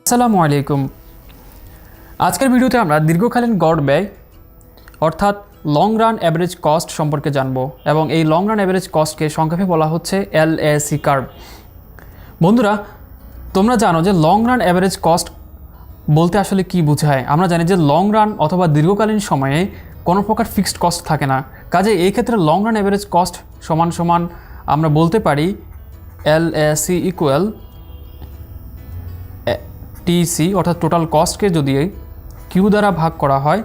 আসসালামু আলাইকুম। আজকের ভিডিওতে আমরা দীর্ঘকালীন গড় ব্যয় অর্থাৎ লং রান অ্যাভারেজ কস্ট সম্পর্কে জানব এবং এই লং রান অ্যাভারেজ কস্টকে সংক্ষেপে বলা হচ্ছে LAC কার্ভ। বন্ধুরা, তোমরা জানো যে লং রান অ্যাভারেজ কস্ট বলতে আসলে কি বোঝায়। আমরা জানি যে লং রান অথবা দীর্ঘকালীন সময়ে কোনো প্রকার ফিক্সড কস্ট থাকে না, কাজে এই ক্ষেত্রে লং রান অ্যাভারেজ কস্ট সমান সমান আমরা বলতে পারি LAC ইকুয়াল TC অর্থাৎ টোটাল কস্টকে যদি কিউ দ্বারা ভাগ করা হয়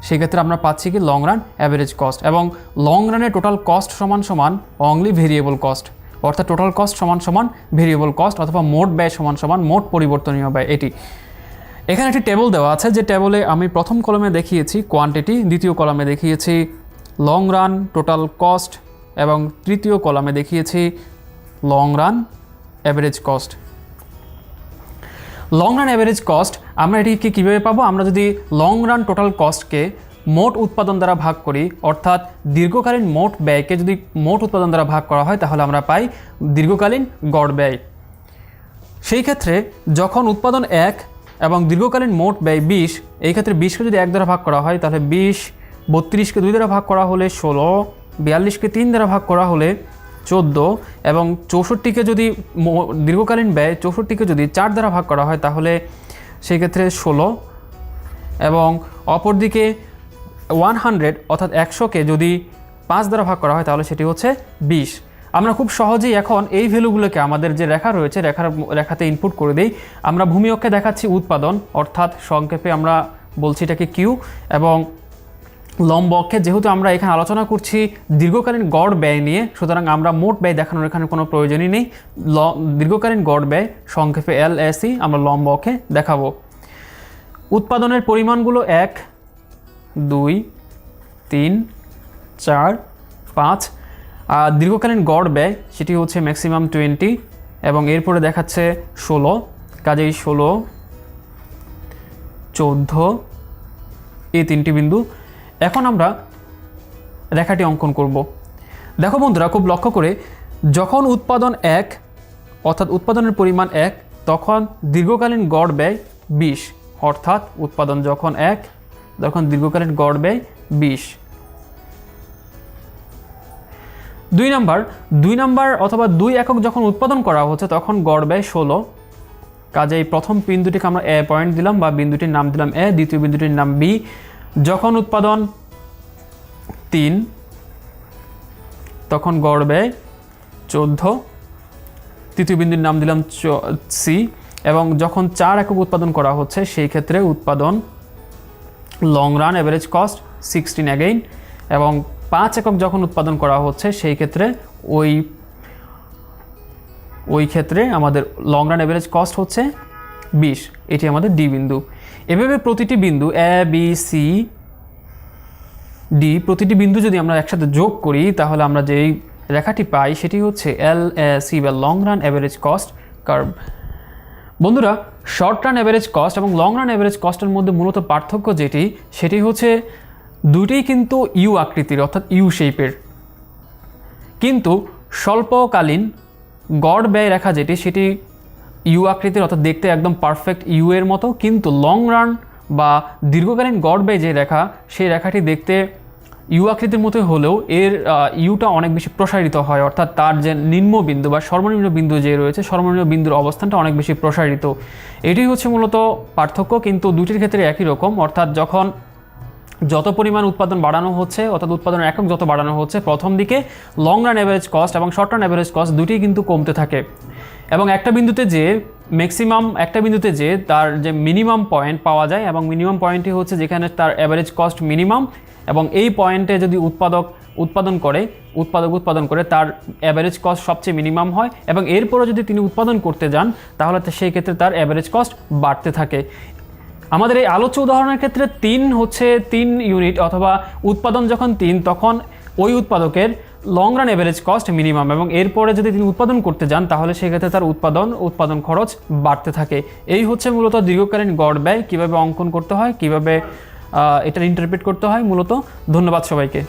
সেক্ষেত্রে আমরা পাচ্ছি কি লং রান অ্যাভারেজ কস্ট, এবং লং রানে টোটাল কস্ট সমান সমান অনলি ভেরিয়েবল কস্ট, অর্থাৎ টোটাল কস্ট সমান সমান ভেরিয়েবল কস্ট অথবা মোট ব্যয় সমান সমান মোট পরিবর্তনীয় ব্যয়। এটি এখানে একটি টেবল দেওয়া আছে, যে টেবলে আমি প্রথম কলামে দেখিয়েছি কোয়ান্টিটি, দ্বিতীয় কলামে দেখিয়েছি লং রান টোটাল কস্ট এবং তৃতীয় কলামে দেখিয়েছি long run average cost. Long run average cost আমরা এটিকে কীভাবে পাবো? আমরা যদি লং রান টোটাল কস্টকে মোট উৎপাদন দ্বারা ভাগ করি, অর্থাৎ দীর্ঘকালীন মোট ব্যয়কে যদি মোট উৎপাদন দ্বারা ভাগ করা হয় তাহলে আমরা পাই দীর্ঘকালীন গড় ব্যয়। সেই ক্ষেত্রে যখন উৎপাদন 1 এবং দীর্ঘকালীন মোট ব্যয় 20, এই ক্ষেত্রে 20কে যদি 1 দ্বারা ভাগ করা হয় তাহলে 20, 32কে 2 দ্বারা ভাগ করা হলে 16, 42কে 3 দ্বারা ভাগ করা হলে 14 এবং 64কে যদি দীর্ঘকালীন ব্যয় 64কে যদি 4 দ্বারা ভাগ করা হয় তাহলে সেই ক্ষেত্রে 16, এবং অপরদিকে 100 অর্থাৎ 100কে যদি 5 দ্বারা ভাগ করা হয় তাহলে সেটি হচ্ছে 20। আমরা খুব সহজেই এখন এই ভ্যালুগুলোকে আমাদের যে রেখা রয়েছে রেখাতে ইনপুট করে দিই। আমরা ভূমি অক্ষে দেখাচ্ছি উৎপাদন, অর্থাৎ সংক্ষেপে আমরা বলছি এটাকে কিউ, এবং লম্ব অক্ষে যেহেতু আমরা এখানে আলোচনা করছি দীর্ঘকালীন গড় ব্যয় নিয়ে, সুতরাং আমরা মোট ব্যয় দেখানোর এখানে কোনো প্রয়োজনই নেই। দীর্ঘকালীন গড় ব্যয় সংক্ষেপে LAC আমরা লম্ব অক্ষে দেখাবো। উৎপাদনের পরিমাণগুলো 1, 2, 3, 4, 5, আর দীর্ঘকালীন গড় ব্যয় সেটি হচ্ছে ম্যাক্সিমাম 20 এবং এরপরে দেখাচ্ছে 16, কাজেই 16, 14 এই তিনটি বিন্দু। এখন আমরা রেখাটি অঙ্কন করব। দেখো বন্ধুরা, খুব লক্ষ্য করে, যখন উৎপাদন 1 অর্থাৎ উৎপাদনের পরিমাণ 1 তখন দীর্ঘকালীন গড় ব্যয় 20, অর্থাৎ উৎপাদন যখন 1 তখন দীর্ঘকালীন গড় ব্যয় 20। 2 নাম্বার অথবা 2 একক যখন উৎপাদন করা হচ্ছে তখন গড় ব্যয় 16, কাজে এই প্রথম বিন্দুটিকে আমরা A পয়েন্ট দিলাম বা বিন্দুটির নাম দিলাম A, দ্বিতীয় বিন্দুটির নাম B। যখন উৎপাদন 3 তখন গড় ব্যয় 14, তৃতীয় বিন্দুর নাম দিলাম C, এবং যখন 4 একক উৎপাদন করা হচ্ছে সেই ক্ষেত্রে উৎপাদন long run average cost 16 again, এবং 5 একক যখন উৎপাদন করা হচ্ছে সেই ক্ষেত্রে ওই ক্ষেত্রে আমাদের লং রান অ্যাভারেজ কস্ট হচ্ছে 20। এটি আমাদের D বিন্দু। এভাবে প্রতিটি বিন্দু A, B, C, D প্রতিটি বিন্দু যদি আমরা একসাথে যোগ করি তাহলে আমরা যেই রেখাটি পাই সেটি হচ্ছে LAC বা long run average cost curve. বন্ধুরা, শর্ট রান অ্যাভারেজ কস্ট এবং লং রান অ্যাভারেজ কস্টের মধ্যে মূলত পার্থক্য সেটি হচ্ছে দুটিই কিন্তু ইউ আকৃতির অর্থাৎ ইউ শেপের, কিন্তু স্বল্পকালীন গড় ব্যয় রেখা সেটি ইউ আকৃতির অর্থাৎ দেখতে একদম পারফেক্ট ইউ এর মতো, কিন্তু লং রান বা দীর্ঘকালীন গড় ব্যয় যে রেখা সেই রেখাটি দেখতে ইউ আকৃতির মতো হলেও এর ইউটা অনেক বেশি প্রসারিত হয়, অর্থাৎ তার যে নিম্ন বিন্দু বা সর্বনিম্ন বিন্দু যে রয়েছে সর্বনিম্ন বিন্দুর অবস্থানটা অনেক বেশি প্রসারিত। এটি হচ্ছে মূলত পার্থক্য, কিন্তু দুটির ক্ষেত্রে একই রকম, অর্থাৎ যখন যত পরিমাণ উৎপাদন বাড়ানো হচ্ছে অর্থাৎ উৎপাদনের একক যত বাড়ানো হচ্ছে প্রথম দিকে লং রান অ্যাভারেজ কস্ট এবং শর্ট রান অ্যাভারেজ কস্ট দুটিই কিন্তু কমতে থাকে, এবং একটা বিন্দুতে যে তার যে মিনিমাম পয়েন্ট পাওয়া যায়, এবং মিনিমাম পয়েন্টটি হচ্ছে যেখানে তার অ্যাভারেজ কস্ট মিনিমাম, এবং এই পয়েন্টে যদি উৎপাদক উৎপাদন করে তার অ্যাভারেজ কস্ট সবচেয়ে মিনিমাম হয়, এবং এরপরও যদি তিনি উৎপাদন করতে যান তাহলে সেই ক্ষেত্রে তার অ্যাভারেজ কস্ট বাড়তে থাকে। আমাদের এই আলোচ্য উদাহরণের ক্ষেত্রে 3 ইউনিট অথবা উৎপাদন যখন 3 তখন ওই উৎপাদকের long run average cost minimum, এবং এরপরে যদি তিনি উৎপাদন করতে যান তাহলে সেক্ষেত্রে তার উৎপাদন খরচ বাড়তে থাকে। এই হচ্ছে মূলত দীর্ঘকালীন গড় ব্যয় কীভাবে অঙ্কন করতে হয়, কীভাবে এটা ইন্টারপ্রেট করতে হয় মূলত। ধন্যবাদ সবাইকে।